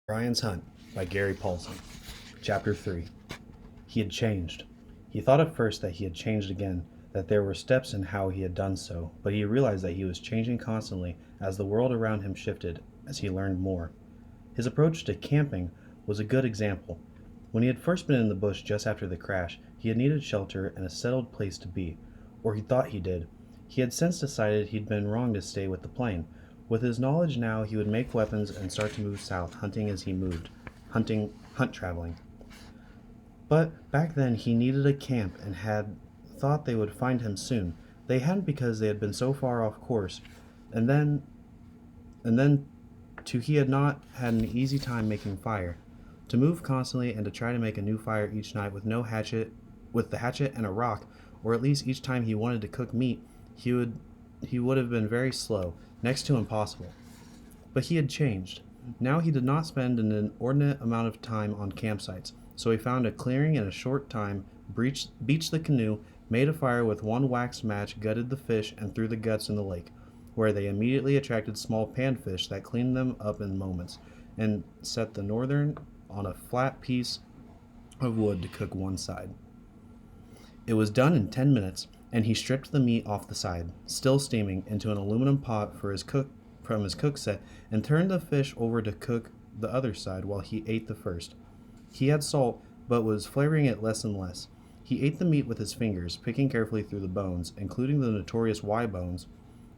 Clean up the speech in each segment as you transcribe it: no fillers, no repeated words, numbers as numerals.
Brian's Hunt by Gary Paulsen. Chapter 3. He had changed. He thought at first that he had changed again, that there were steps in how he had done so, but he realized that he was changing constantly as the world around him shifted, as he learned more. His approach to camping was a good example. When he had first been in the bush just after the crash, he had needed shelter and a settled place to be, or he thought he did. He had since decided he'd been wrong to stay with the plane. With his knowledge now, he would make weapons and start to move south, hunting as he moved, hunt traveling. But back then he needed a camp and had thought they would find him soon. They hadn't because they had been so far off course, and then too he had not had an easy time making fire. To move constantly and to try to make a new fire each night with the hatchet and a rock, or at least each time he wanted to cook meat, he would have been very slow, next to impossible. But he had changed. Now he did not spend an inordinate amount of time on campsites, so he found a clearing in a short time, beached the canoe, made a fire with one wax match, gutted the fish, and threw the guts in the lake, where they immediately attracted small panfish that cleaned them up in moments, and set the northern on a flat piece of wood to cook one side. It was done in 10 minutes, and he stripped the meat off the side, still steaming, into an aluminum pot from his cook set, and turned the fish over to cook the other side while he ate the first. He had salt, but was flavoring it less and less. He ate the meat with his fingers, picking carefully through the bones, including the notorious Y bones,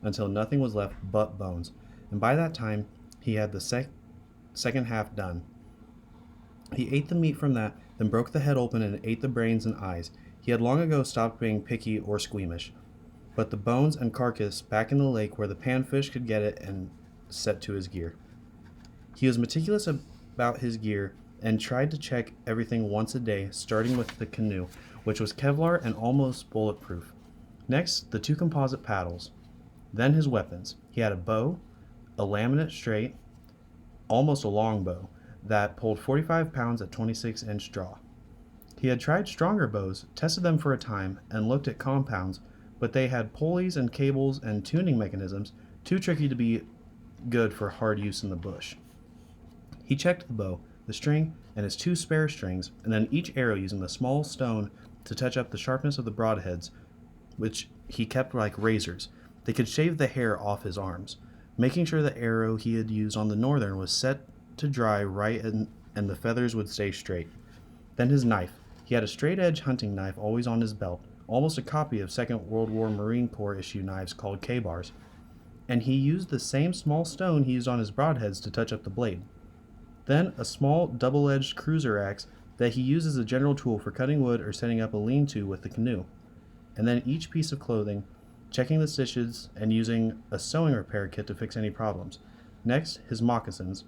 until nothing was left but bones, and by that time he had the second half done. He ate the meat from that, then broke the head open and ate the brains and eyes. He had long ago stopped being picky or squeamish. But the bones and carcass back in the lake where the panfish could get it and set to his gear. He was meticulous about his gear and tried to check everything once a day, starting with the canoe, which was Kevlar and almost bulletproof. Next, the two composite paddles. Then his weapons. He had a bow, a laminate straight, almost a long bow, that pulled 45 pounds at 26-inch draw. He had tried stronger bows, tested them for a time, and looked at compounds, but they had pulleys and cables and tuning mechanisms too tricky to be good for hard use in the bush. He checked the bow, the string, and his two spare strings, and then each arrow using the small stone to touch up the sharpness of the broadheads, which he kept like razors. They could shave the hair off his arms, making sure the arrow he had used on the northern was set to dry right and the feathers would stay straight. Then his knife. He had a straight-edge hunting knife always on his belt, almost a copy of Second World War Marine Corps issue knives called K-bars, and he used the same small stone he used on his broadheads to touch up the blade. Then a small double-edged cruiser axe that he used as a general tool for cutting wood or setting up a lean-to with the canoe. And then each piece of clothing, checking the stitches and using a sewing repair kit to fix any problems. Next, his moccasins,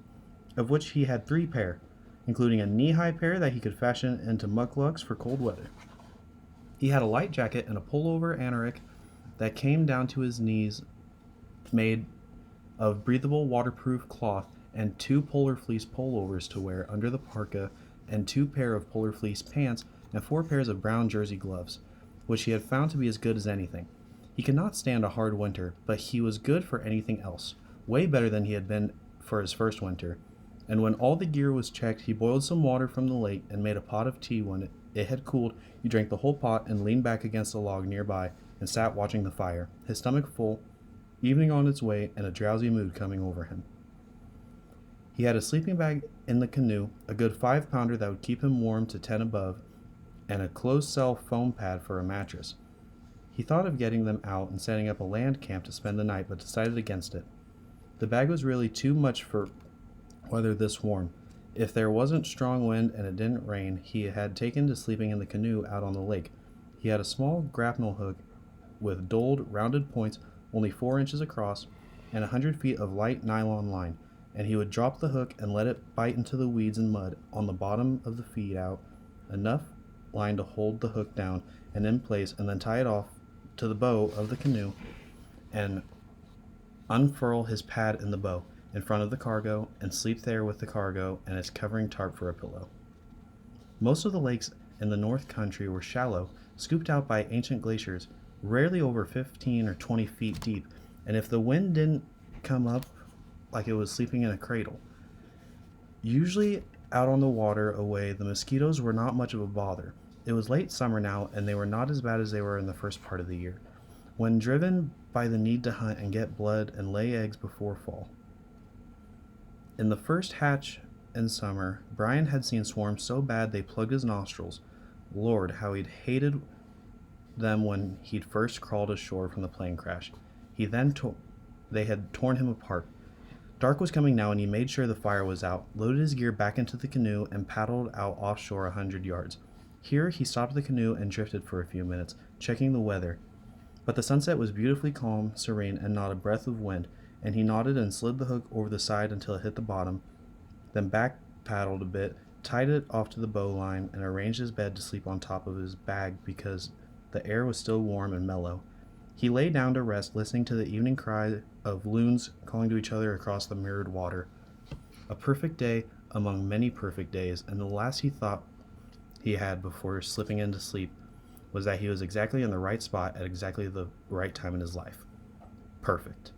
of which he had 3 pair, including a knee-high pair that he could fashion into mucklucks for cold weather. He had a light jacket and a pullover anorak that came down to his knees, made of breathable waterproof cloth, and 2 polar fleece pullovers to wear under the parka, and 2 pair of polar fleece pants, and 4 pairs of brown jersey gloves, which he had found to be as good as anything. He could not stand a hard winter, but he was good for anything else, way better than he had been for his first winter. And when all the gear was checked, he boiled some water from the lake and made a pot of tea. When it had cooled, he drank the whole pot and leaned back against a log nearby and sat watching the fire, his stomach full, evening on its way, and a drowsy mood coming over him. He had a sleeping bag in the canoe, a good 5-pounder that would keep him warm to 10 above, and a closed-cell foam pad for a mattress. He thought of getting them out and setting up a land camp to spend the night, but decided against it. The bag was really too much for weather this warm. If there wasn't strong wind and it didn't rain, he had taken to sleeping in the canoe out on the lake. He had a small grapnel hook with dulled, rounded points only 4 inches across and 100 feet of light nylon line, and he would drop the hook and let it bite into the weeds and mud on the bottom of the feed out, enough line to hold the hook down and in place, and then tie it off to the bow of the canoe and unfurl his pad in the bow in front of the cargo and sleep there with the cargo and its covering tarp for a pillow. Most of the lakes in the North Country were shallow, scooped out by ancient glaciers, rarely over 15 or 20 feet deep, and if the wind didn't come up like it was sleeping in a cradle, Usually out on the water away, the mosquitoes were not much of a bother. It was late summer now, and they were not as bad as they were in the first part of the year, when driven by the need to hunt and get blood and lay eggs before fall. In the first hatch in summer, Brian had seen swarms so bad they plugged his nostrils. Lord, how he'd hated them when he'd first crawled ashore from the plane crash. They had torn him apart. Dark was coming now, and he made sure the fire was out, loaded his gear back into the canoe, and paddled out offshore 100 yards. Here he stopped the canoe and drifted for a few minutes, checking the weather. But the sunset was beautifully calm, serene, and not a breath of wind, and he nodded and slid the hook over the side until it hit the bottom, then back paddled a bit, tied it off to the bowline, and arranged his bed to sleep on top of his bag because the air was still warm and mellow. He lay down to rest, listening to the evening cry of loons calling to each other across the mirrored water. A perfect day among many perfect days, and the last he thought he had before slipping into sleep was that he was exactly in the right spot at exactly the right time in his life. Perfect.